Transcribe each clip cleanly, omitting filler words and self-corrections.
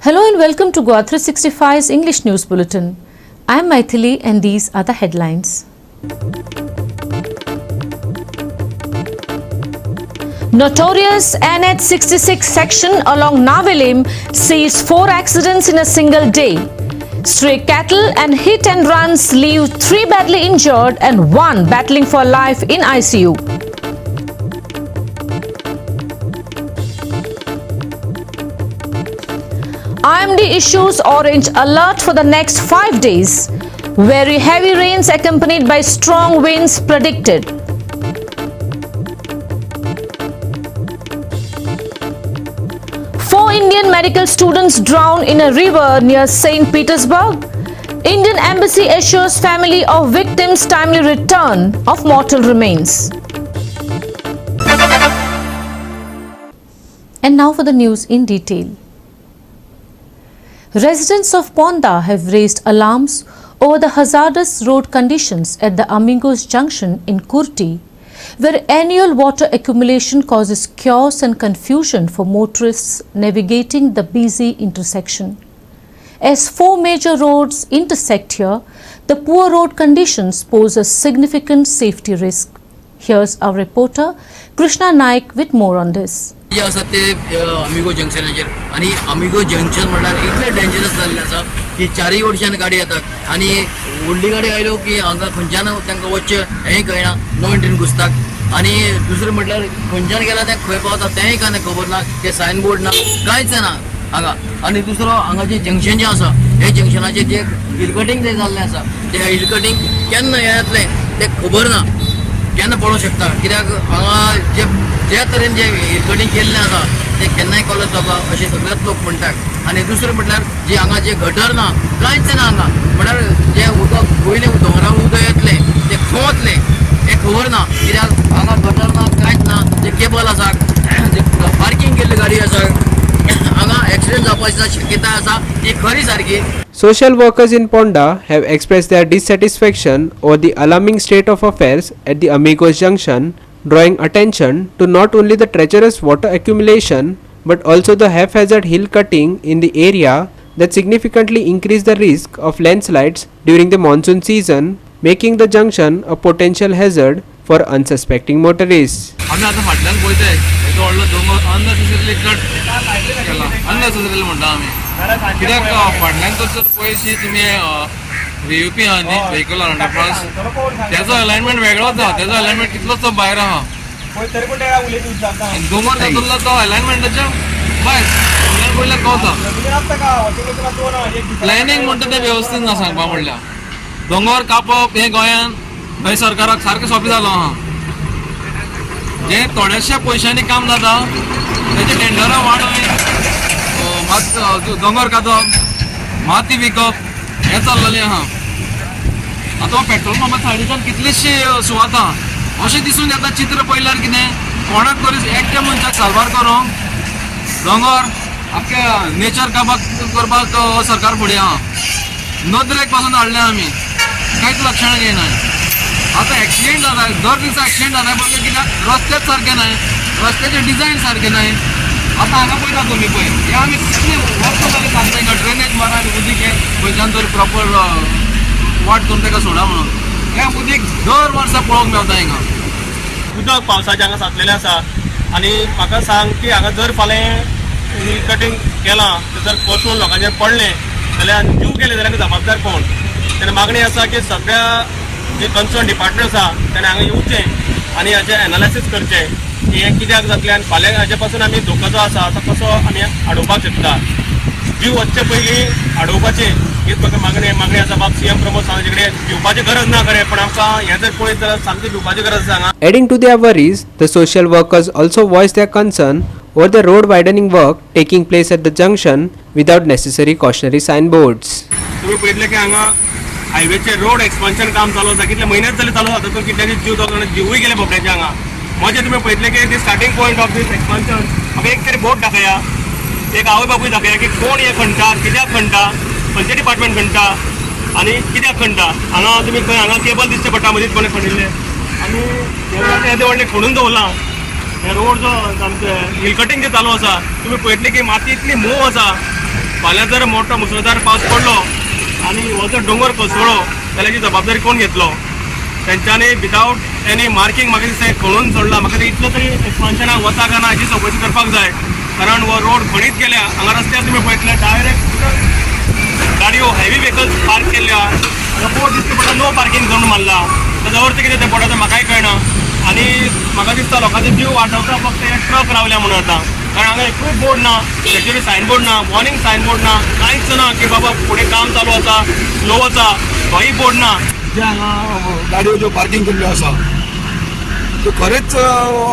Hello and welcome to Goa 365's English News Bulletin. I am Maithili and these are the headlines. Notorious NH66 section along Navelim sees 4 accidents in a single day. Stray cattle and hit and runs leave 3 badly injured and 1 battling for life in ICU. IMD issues orange alert for the next 5 days. Very heavy rains accompanied by strong winds predicted. Four Indian medical students drowned in a river near St. Petersburg. Indian embassy assures family of victims timely return of mortal remains. And now for the news in detail. Residents of Ponda have raised alarms over the hazardous road conditions at the Amigos Junction in Kurti, where annual water accumulation causes chaos and confusion for motorists navigating the busy intersection. As 4 major roads intersect here, the poor road conditions pose a significant safety risk. Here's our reporter Krishna Naik with more on this. जे आसा ते अमिगो जंक्शनाचेर आणि अमिगो junction म्हणल्यार इतले dangerous जाल्ले आसा की 4 वडच्यान गाडी येतात आणि व्हडली गाडी आयलो की हांगा खंयच्यान तांकां वचचें हेंय कळना नो एंट्रीन घुसतात आणि दुसरें म्हटल्यार खंयच्यान गेल्यार ते खंय पावता तेंय कांय खबर ना ते सायन बोर्ड ना कांयच ना हांगा आणि दुसरो हांगा जे जंक्शन जे आसा हे जंक्शनाचेर जे हिल कटींग जे जाल्लें आसा ते हिल कटींग केन्ना येतलें ते खबर ना केन्ना पडों शकता कित्याक हांगा जे तरेन जे हिलकटींग केल्लें आसा ते केन्नाय कॉलेज जावपा अशें सगळेच लोक म्हणटात आनी दुसरें म्हटल्यार जे हांगा जे गटर ना कांयच ना हांगा म्हळ्यार जे उदक पयलें दोंगरार उदक येतलें ते खंय वतलें हें खबर ना कित्याक हांगा गटर ना कांयच ना जे केबल आसा जे पार्किंग केल्ली गाडी आसा हांगा एक्सिडेंट जावपाची शक्यताय आसा ती खरी सारकी. Social workers in Ponda have expressed their dissatisfaction over the alarming state of affairs at the Amigos Junction, drawing attention to not only the treacherous water accumulation but also the haphazard hill cutting in the area that significantly increase the risk of landslides during the monsoon season, making the junction a potential hazard for unsuspecting motorists. आम्ही आता फाटल्यान पळयताय तो व्हडलो दोंगर unnecessary cut केला unnecessary म्हणटा आमी कित्याक फाटल्यान जर पळयशी तुमी व्हीयूपी आहा न्ही व्हेहिकल अंडरपास तेजो अलायनमेंट वेगळोच आहा तेजो अलायनमेंट कितलोच तो भायर आहा दोंगर जातलो तो अलायनमेंटाच्या भायर पयल्यार कळटा प्लॅनिंग म्हणटा तें वेवस्थीत ना सांगपा म्हणल्यार दोंगर कापप हें गोंयान खंय सरकाराक सारकें सोंपें जालो आहा जे थोड्याशा पयशांनी काम जाता तेजे टेंडरां वाडोवन दोंगर कादप माती विकप हें चल्लेलें आहा आतां पेट्रोल पंपा सायडीच्यान कितलीशी सुवात आहा अशें दिसून येता चित्र पळयल्यार कितें कोणाक तरी एकट्या मनशाक सारवार करूंक दोंगर आख्या नेचर काबार करपाक सरकार फुडें आहा नदरेक पासून हाडलें आमी कांयच लक्षणां घेयना आता ॲक्सिडेंट जाता दर दिसा ॲक्सिडेंट जाता पण कित्याक रस्तेच सारके नाही रस्त्याचे डिझायन सारके नाही आता हांगा पळयता तुमी पळय हे आमी कितले वर्सां जाली सांगता हिंगा ड्रेनेज मारा आनी उदीक हें खंयच्यान तरी प्रॉपर वाट करून ताका सोडा म्हणून हें उदीक दर वर्सा पळोवंक मेळटा हिंगा उदक पावसाचें हांगा सांचलेलें आसा आनी म्हाका सांग की हांगा जर फाल्यां हिल कटींग केलां जर कोसळून लोकांचेर पडलें जाल्यार जीव गेले जाल्यार जबाबदार कोण तेन्ना मागणी आसा की सगळ्या जे कन्सर्न डिपार्टमेंट आसा ताणें हांगा येवचें आनी हाचें एनालायसीस करचें की हें कित्याक जातलें आनी फाल्यां हाचे पासून आमी धोको जो आसा तो कसो आमी आडोवपाक शकता जीव वचचे पयलीं आडोवपाचें हीच म्हाका मागणी आसा बाब सीएम प्रमोद सावंताचे कडेन भिवपाची गरज ना खरें पण आमकां हें जर पळयत जाल्यार सामकी भिवपाची गरज आसा हांगा. Adding to their worries, the social workers also voiced their concern over the road widening work taking place at the junction without necessary cautionary signboards. तुमी पळयतले की हांगा हायवेचे रोड एक्सपान्शन काम चालू आसा कितले म्हयनेच जाले चालू आसा तर कितल्याचे जीवूय गेले बाबड्याचे हांगा म्हणजे तुमी पळयतले की the starting point of this expansion म्हाका एक तरी बोर्ड दाखया एक आवय बापूय दाखया की कोण हे खणटा कित्याक खणटा खंयचे डिपार्टमेंट खणटा आनी कित्याक खणटा हांगा तुमी खंय हांगा केबल दिसचे पडटा मदींच कोणें खणिल्ले आनी येदे व्हडलें खणून दवरलां हे रोड जो आमचे हिल कटींग जे चालू आसा तुमी पळयतले की माती इतली मोव आसा फाल्यां जर मोठो मुसळधार पावस पडलो आणि हो जर डोंगर कोसळ्ळो जाल्यार हाची जबाबदारी कोण घेतलो. तेंच्यांनी विदावट एनी मार्कींग म्हाका दिसता खणून सोडला. म्हाका इतलो तरी एक्सपान्शनाक वता काय ना हाची चवकशी करपाक जाय. कारण हो रोड खणीत गेल्या. हांगा रस्त्यार तुमी पळयतले डायरेक्ट गाडयो हेवी व्हेकल्स पार्क केल्ल्या. बोर्ड दिसता पडटा नो पार्किंग झोन मारला. ताच्या अर्थ कितें तें बोर्डाचो म्हाकाय कळना. आनी म्हाका दिसता लोकांचो जीव वाटावपाक फक्त हे ट्रक रावल्या म्हणून आता. कारण हांगा एकूय बोर्ड ना, एक्चुअली सायनबोर्ड ना, वॉर्निंग सायनबोर्ड ना, कांयच ना की बाबा फुडें काम चालू आसा, स्लो वचा, तोय बोर्ड ना. जे हांगा गाडयो ज्यो पार्किंग केल्ल्यो आसा त्यो खरेंच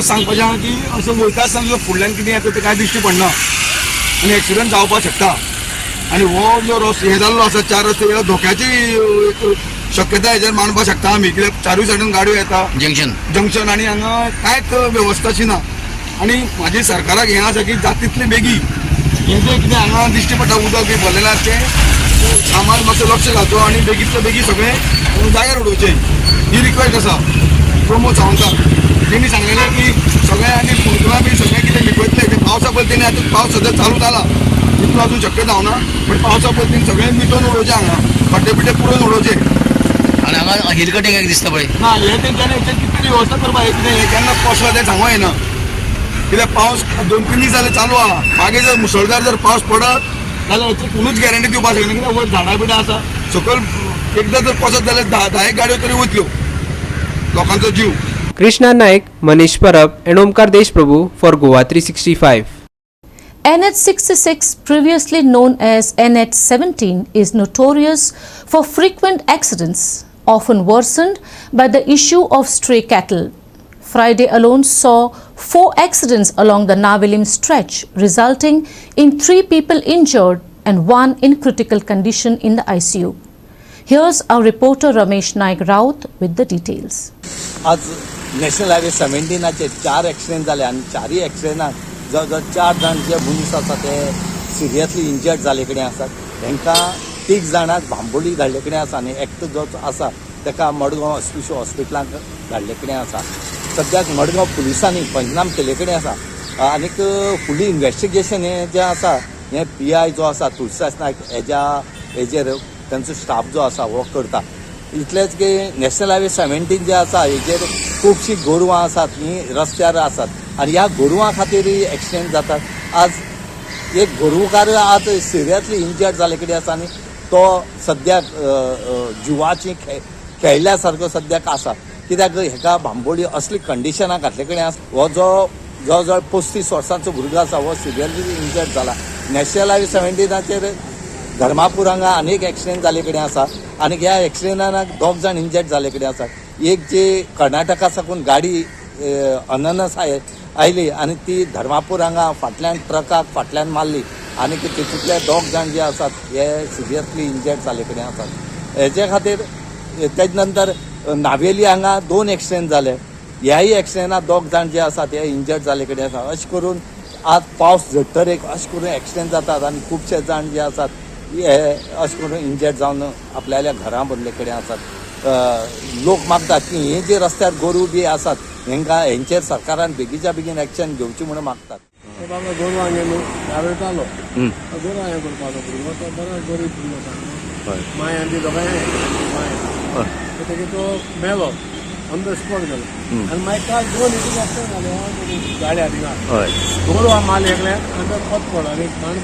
सांगपाचें आहा की असो वयता आसतना फुडल्यान कितें येता तें कांय दिश्टी पडना आनी एक्सिडंट जावपाक शकता. आनी हो जो रस्तो हे जाल्लो आसा 4 रस्ते धोक्याची एक शक्यता हेजेर मानपाक शकता आमी. कित्याक चारूय सायडीन गाडयो येता जंक्शन आनी हांगा कांयच वेवस्थाची ना. आनी म्हाजी सरकाराक हें आसा की जाता तितले बेगी हें जें कितें हांगा दिश्टी पडटा उदक बी भरलेलें आसा तें सामान मातसो लक्ष घालचो आनी बेगीतले बेगी सगळें जाग्यार उडोवचें ही रिक्वेस्ट आसा प्रमोद सावंताक. तेणी सांगलेलें की सगळें आनी पुर्तुला बी सगळें कितें लिपयतलें तें पावसा पद्दतीन आतां पावस सद्या चालू जाला तितलो अजून शक्य जावना. पण पावसा पद्दतीन सगळें मिटोवन उडोवचें हांगा खड्डे बिड्डे पुरोवन उडोवचे. आणि हांगा हिल कटिंग एक दिसता पळय ना हें तेंच्यांनी हेचेर कितें तरी वेवस्था करपाक कितें हें केन्ना पोसला तें सांगूं येना. कित्याक पावस 2-3 दीस जाले चालू आहा. मागीर जर मुसळधार जर पावस पडत जाल्यार हेची कोणूच गॅरंटी दिवपाक शकना. कित्याक वयर झाडां बिडां आसा सकयल एकदां जर पसत जाल्यार 10 गाडयो तरी वतल्यो लोकांचो जीव. Krishna Naik, Manish Parab and Omkar Deshprabhu for Goa 365. NH66, previously known as NH17, is notorious for frequent accidents, often worsened by the issue of stray cattle. Friday alone saw 4 accidents along the Navelim stretch, resulting in 3 people injured and 1 in critical condition in the ICU. Here's our reporter Ramesh Naik Raut with the details. आज national highway 17 4 accident जाले आनी 4 एक्सिडेंटात जवळ 4 जाण जे मनीस आसा ते seriously injured जाले कडेन आसात. तांकां 3 जाणांक बांबोळी धाडले कडेन आसा आनी एकटो जो आसा ताका मडगांव स्पेशल हॉस्पिटलांत धाडले कडेन आसा. सद्याक मडगांव पुलिसांनी पंचनाम केले कडेन आसा. आनीक फुडली इन्व्हेस्टिगेशन हें जें आसा हें PI जो आसा तुळशीदास नायक हेजेर तांचो स्टाफ जो आसा हो करता. इतलेंच की नॅशनल हायवे 17 जे आसा हेजेर खुबशीं गोरवां आसात हीं रस्त्यार आसात आनी ह्या गोरवां खातीर एक्सिडेंट जातात. आज एक गोरवकार आज सिरियसली इंजर्ड जाले कडेन आसा आनी तो सद्याक जिवाची खेळ्ळ्या सारको सद्याक आसा. कित्याक हेका बांबोळी असली कंडिशनां घातले कडेन आसा. हो जो जवळ 35 वर्सांचो भुरगो आसा हो सिरियसली इंजर्ड जाला. नॅशनल हायवे 17 धर्मापूर हांगा आनीक एक्सिडेंट जाले कडेन आसा आनी ह्या एक्सिडेंटाक 2 जाण इंजर्ड जाले कडेन आसात. एक जी कर्नाटका साकून गाडी अननस आयली आनी ती धर्मापूर हांगा फाटल्यान ट्रकाक फाटल्यान मारली आनी तितूंतले 2 जाण जे आसात हे सिरियसली इंजर्ड जाले कडेन आसात. हेजे खातीर तेजे नंतर नावेली हांगा 2 एक्सिडेंट जाले. ह्याय एक्सिडेंटात 2 जाण जे आसात हे इंजर्ड जाले कडेन आसात. अशें करून आज पावस झडटर एक अशें करून एक्सिडेंट जातात आनी खुबशे जाण जे आसात हे अशें करून इंजर्ड जावन आपल्याल्या घरां बदले कडेन आसात. लोक मागतात की हे जे रस्त्यार गोरू बी आसात हेंचेर सरकारान बेगीच्या बेगीन एक्शन घेवची म्हणून मागतात. बाबा गोरवां गेलो रावयतालो गोरवां हें करपाचो भुरगो तो बरो गरीब भुरगो माय आनी दोगांय माय तेगे तो मेलो ऑन द स्पॉट गेलो आनी मागीर काल 2 इतले एक्सिडेंट जाले गाड्या थिंगा गोरवां माल एकल्याक आनी तो पत पडलो आनी माण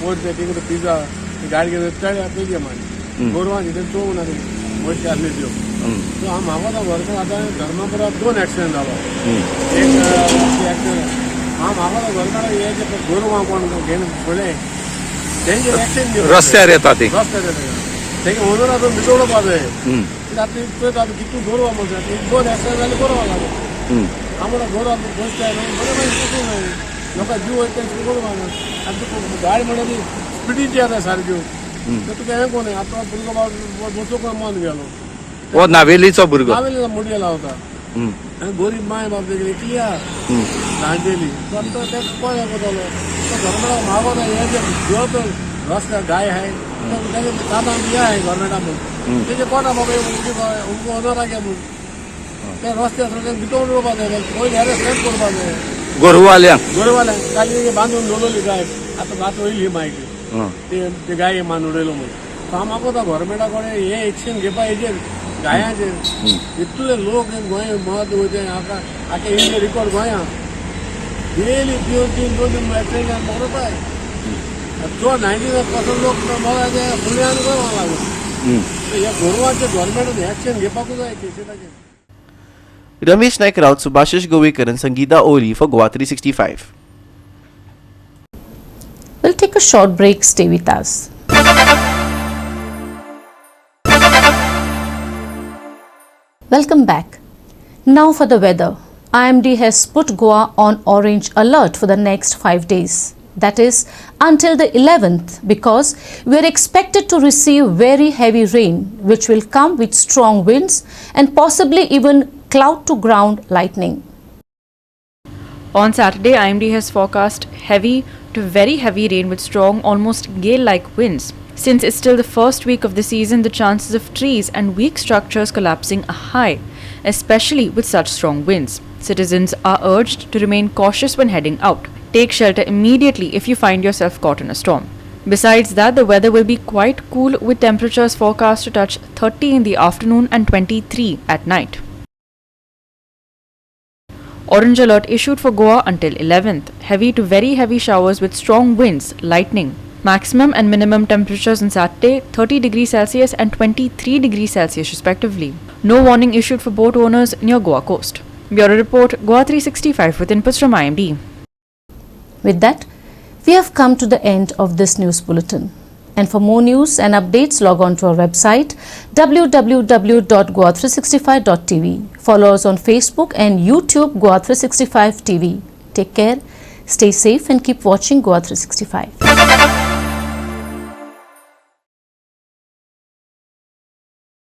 वयर ते तिकडे पिझ्झा गाडी घेवन चढ्या पेजे मारी गोरवां तिथे चोवून आनी वयरची आसली त्यो सो हांव म्हाका व्हरता आतां धर्मापुरात 2 एक्सिडेंट जालो. एक एक्सिडेंट हांव म्हाका व्हरता हे जे गोरवां कोण घेवन पळय तेंचे एक्सिडेंट रस्त्यार येता ती रस्त्यार येता तेगे ओनर आतां भितोडपा जाय. आतां पळयता आतां कितू गोरवां म्हणटा 2 एक्सिडेंट जाले गोरवां लागो आमकां गोरवां गोश्ट बरें मागीर कसो जाय लोकां जीव वयता गोरवां आनी तुका गाडी म्हणटा ती स्पिडीची आतां सारक्यो तर तुका हें कोण आतां भुरगो बसोक मन गेलो हो नावेलीचो भुरगो नावेलीचो मुडये लावता आनी गरीब माय बाप तेगे एकली जाणटेली तो तेका कोण हें करतलो तो गव्हर्मेंटाक मागोता हे जे जो रस्त्यार गाय आहाय तेगे दादा हे आहाय गव्हर्मेंटाक तेजे कोणा बाबा उमको ओनराक म्हूण त्या रस्त्यार सगळ्यांक भितर उडोवपा जाय पयलीं हॅरेसमेंट करपा जाय गोरवाल्यांक काली बांदून दवरली गाय आतां भात वयली मागीर ते गाय मान उडयलो म्हणून सो हांव मागता गव्हर्मेंटा कडेन हे एक्शन घेवपा हेजेर गायांचेर इतले लोक गोंय मत वयते आख्या इंडिया रिकॉर्ड गोंयांत डेली 2-3 एक्सिडेंटान मरताय तो 90% लोक मगाचे फुल्यान गोंय लागून ह्या गोरवांचे गव्हर्मेंटान एक्शन घेवपाकूच जाय केसीटाचेर. रमेश नायक Raut, Subhashish Govekar and Sangeeta Ohri for Goa 365. We'll take a short break. Stay with us. Welcome back. Now for the weather. IMD has put Goa on orange alert for the next 5 days. That is until the 11th, because we are expected to receive very heavy rain which will come with strong winds and possibly even cloud to ground lightning. On Saturday, IMD has forecast heavy to very heavy rain with strong, almost gale-like winds. Since it's still the first week of the season, the chances of trees and weak structures collapsing are high, especially with such strong winds. Citizens are urged to remain cautious when heading out. Take shelter immediately if you find yourself caught in a storm. Besides that, the weather will be quite cool with temperatures forecast to touch 30 in the afternoon and 23 at night. Orange alert issued for Goa until 11th. Heavy to very heavy showers with strong winds, lightning. Maximum and minimum temperatures on Saturday 30 degrees Celsius and 23 degrees Celsius respectively. No warning issued for boat owners near Goa coast. Bureau Report, Goa 365 with inputs from IMD. With that, we have come to the end of this news bulletin. And for more news and updates, log on to our website www.goa365.tv. Follow us on Facebook and YouTube Goa 365 TV. Take care, stay safe and keep watching Goa 365.